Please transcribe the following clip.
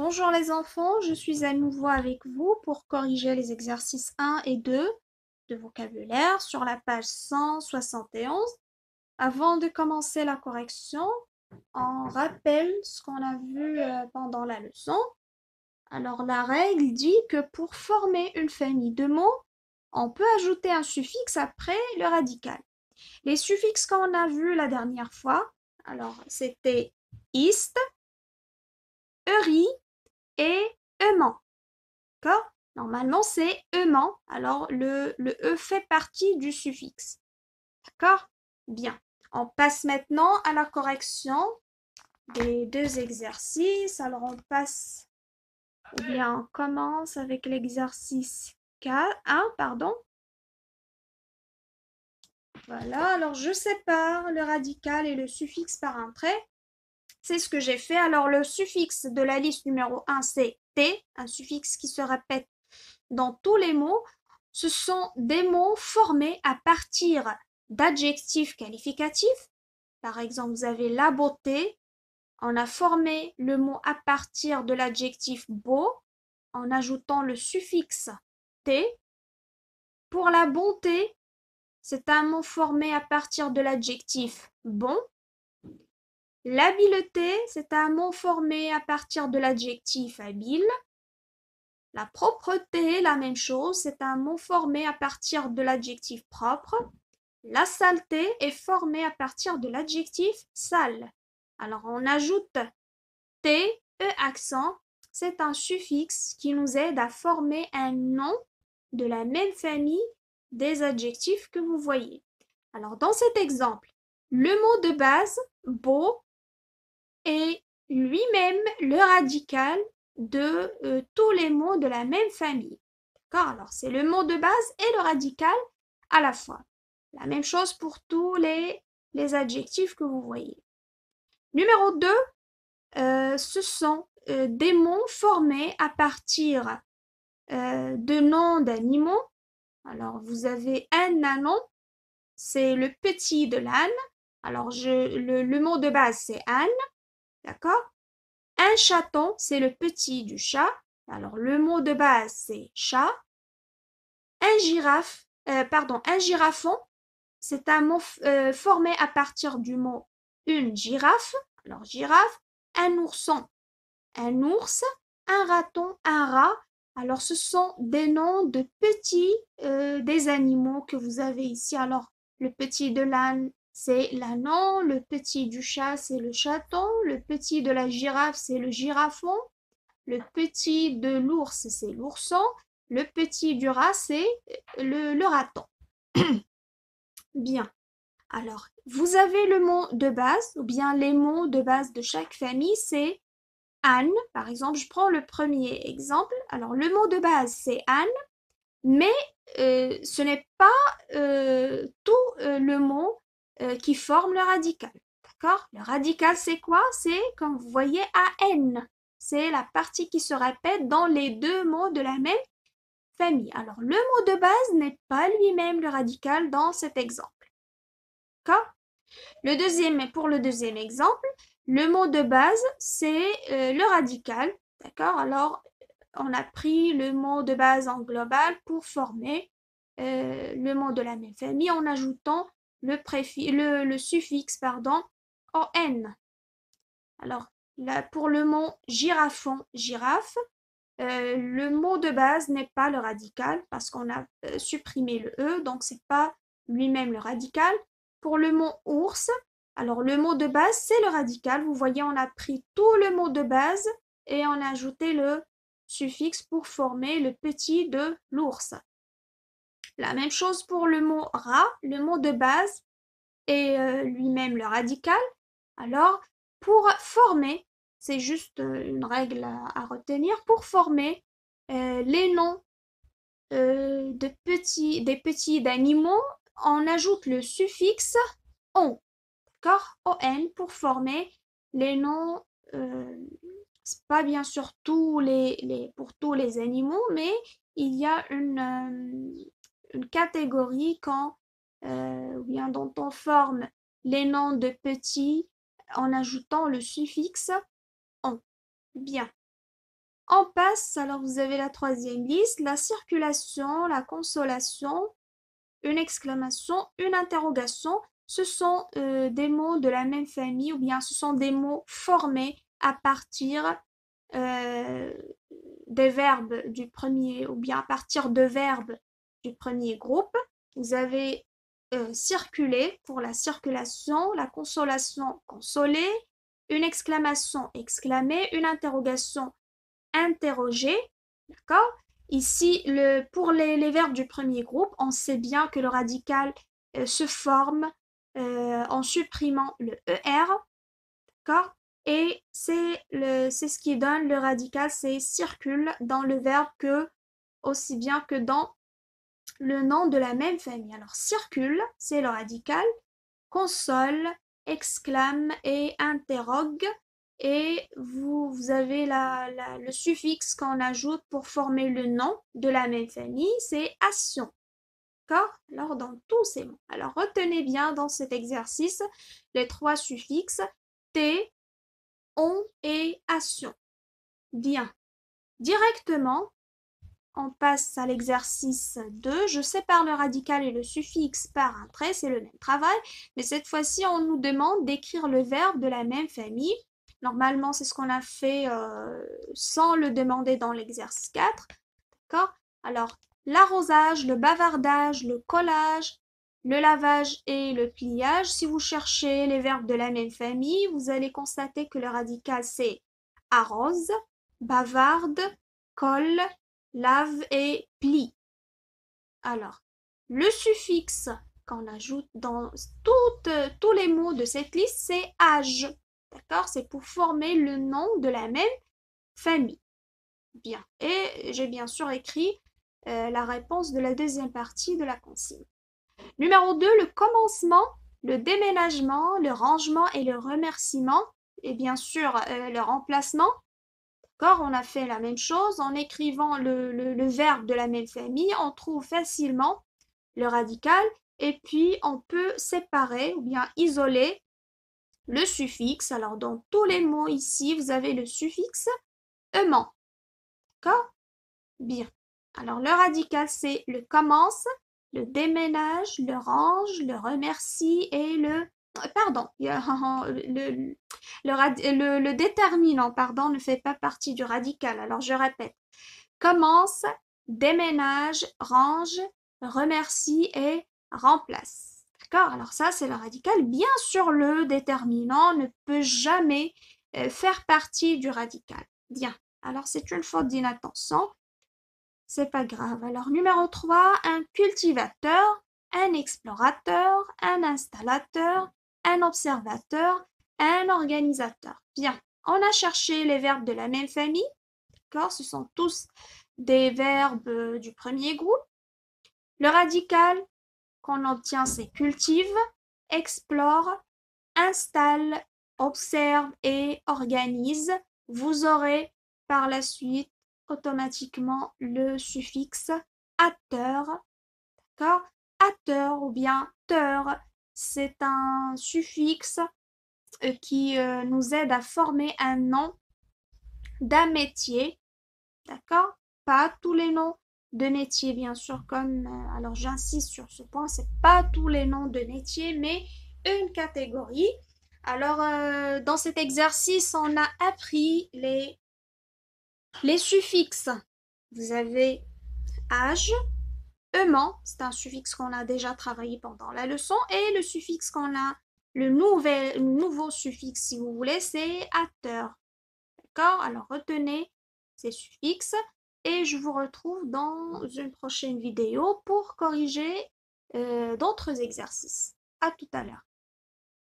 Bonjour les enfants, je suis à nouveau avec vous pour corriger les exercices 1 et 2 de vocabulaire sur la page 171. Avant de commencer la correction, on rappelle ce qu'on a vu pendant la leçon. Alors la règle dit que pour former une famille de mots, on peut ajouter un suffixe après le radical. Les suffixes qu'on a vus la dernière fois, alors c'était ist, euri et eumant. D'accord? Normalement, c'est aimant. Alors, le E fait partie du suffixe. D'accord? Bien. On passe maintenant à la correction des deux exercices. Alors, on passe, ou bien on commence avec l'exercice 1, pardon. Voilà, alors je sépare le radical et le suffixe par un trait. C'est ce que j'ai fait. Alors, le suffixe de la liste numéro 1, c'est T, un suffixe qui se répète dans tous les mots. Ce sont des mots formés à partir d'adjectifs qualificatifs. Par exemple, vous avez la beauté. On a formé le mot à partir de l'adjectif beau en ajoutant le suffixe T. Pour la bonté, c'est un mot formé à partir de l'adjectif bon. L'habileté, c'est un mot formé à partir de l'adjectif habile. La propreté, la même chose, c'est un mot formé à partir de l'adjectif propre. La saleté est formée à partir de l'adjectif sale. Alors on ajoute T, E accent, c'est un suffixe qui nous aide à former un nom de la même famille des adjectifs que vous voyez. Alors dans cet exemple, le mot de base, beau, est lui-même le radical de tous les mots de la même famille. D'accord? Alors, c'est le mot de base et le radical à la fois. La même chose pour tous les adjectifs que vous voyez. Numéro 2, ce sont des mots formés à partir de noms d'animaux. Alors, vous avez un ânon, c'est le petit de l'âne. Alors, le mot de base, c'est âne. D'accord? Un chaton, c'est le petit du chat. Alors, le mot de base, c'est chat. Un girafon, c'est un mot formé à partir du mot une girafe. Alors, girafe. Un ourson, un ours. Un raton, un rat. Alors, ce sont des noms de petits des animaux que vous avez ici. Alors, le petit de l'âne, c'est l'ânon. Le petit du chat, c'est le chaton. Le petit de la girafe, c'est le girafon. Le petit de l'ours, c'est l'ourson. Le petit du rat, c'est le raton. Bien. Alors, vous avez le mot de base, ou bien les mots de base de chaque famille, c'est Anne. Par exemple, je prends le premier exemple. Alors, le mot de base, c'est Anne, mais ce n'est pas tout le mot qui forme le radical. D'accord? Le radical, c'est quoi? C'est, comme vous voyez, AN. C'est la partie qui se répète dans les deux mots de la même famille. Alors, le mot de base n'est pas lui-même le radical dans cet exemple. D'accord? Pour le deuxième exemple, le mot de base, c'est le radical. D'accord? Alors, on a pris le mot de base en global pour former le mot de la même famille en ajoutant le suffixe, pardon, en. Alors, là, pour le mot girafon, girafe, le mot de base n'est pas le radical parce qu'on a supprimé le E, donc c'est pas lui-même le radical. Pour le mot ours, alors le mot de base c'est le radical. Vous voyez, on a pris tout le mot de base et on a ajouté le suffixe pour former le petit de l'ours. La même chose pour le mot rat, le mot de base est lui-même le radical. Alors, pour former, c'est juste une règle à retenir, pour former les noms des petits d'animaux, on ajoute le suffixe on, d'accord? On pour former les noms, c'est pas bien sûr pour tous les animaux, mais il y a une catégorie ou bien dont on forme les noms de petits en ajoutant le suffixe on. Bien. On passe, alors vous avez la troisième liste, la circulation, la consolation, une exclamation, une interrogation. Ce sont des mots de la même famille ou bien ce sont des mots formés à partir des verbes du premier ou bien à partir de verbes du premier groupe. Vous avez circuler pour la circulation, la consolation, consoler, une exclamation, exclamer, une interrogation, interroger. D'accord? Ici, pour les verbes du premier groupe, on sait bien que le radical se forme en supprimant le ER. D'accord? Et c'est ce qui donne le radical, c'est circule dans le verbe que aussi bien que dans le nom de la même famille. Alors circule, c'est le radical, console, exclame et interrogue. Et vous avez le suffixe qu'on ajoute pour former le nom de la même famille, c'est ation. D'accord? Alors dans tous ces mots. Alors retenez bien dans cet exercice les trois suffixes t, on et ation. Bien. Directement, on passe à l'exercice 2. Je sépare le radical et le suffixe par un trait, c'est le même travail, mais cette fois-ci, on nous demande d'écrire le verbe de la même famille. Normalement, c'est ce qu'on a fait sans le demander dans l'exercice 4. D'accord? Alors, l'arrosage, le bavardage, le collage, le lavage et le pliage. Si vous cherchez les verbes de la même famille, vous allez constater que le radical, c'est arrose, bavarde, colle, lave et plie. Alors, le suffixe qu'on ajoute dans tous les mots de cette liste, c'est âge. D'accord? C'est pour former le nom de la même famille. Bien. Et j'ai bien sûr écrit la réponse de la deuxième partie de la consigne. Numéro 2, le commencement, le déménagement, le rangement et le remerciement. Et bien sûr, le remplacement. D'accord, on a fait la même chose. En écrivant le verbe de la même famille, on trouve facilement le radical et puis on peut séparer ou bien isoler le suffixe. Alors dans tous les mots ici, vous avez le suffixe ement. D'accord? Bien. Alors le radical, c'est le commence, le déménage, le range, le remercie et le... Pardon, le déterminant, pardon, ne fait pas partie du radical. Alors je répète. Commence, déménage, range, remercie et remplace. D'accord? Alors ça, c'est le radical. Bien sûr, le déterminant ne peut jamais faire partie du radical. Bien. Alors c'est une faute d'inattention. C'est pas grave. Alors numéro 3, un cultivateur, un explorateur, un installateur, un observateur, un organisateur. Bien. On a cherché les verbes de la même famille. D'accord? Ce sont tous des verbes du premier groupe. Le radical qu'on obtient, c'est cultive, explore, installe, observe et organise. Vous aurez par la suite automatiquement le suffixe ateur. D'accord? Ateur ou bien teur, c'est un suffixe qui nous aide à former un nom d'un métier. D'accord? Pas tous les noms de métiers, bien sûr, comme, alors j'insiste sur ce point, c'est pas tous les noms de métiers, mais une catégorie. Alors, dans cet exercice, on a appris les suffixes. Vous avez âge, ement, c'est un suffixe qu'on a déjà travaillé pendant la leçon, et le suffixe qu'on a, le nouveau suffixe, si vous voulez, c'est ateur. D'accord? Alors, retenez ces suffixes et je vous retrouve dans une prochaine vidéo pour corriger d'autres exercices. À tout à l'heure.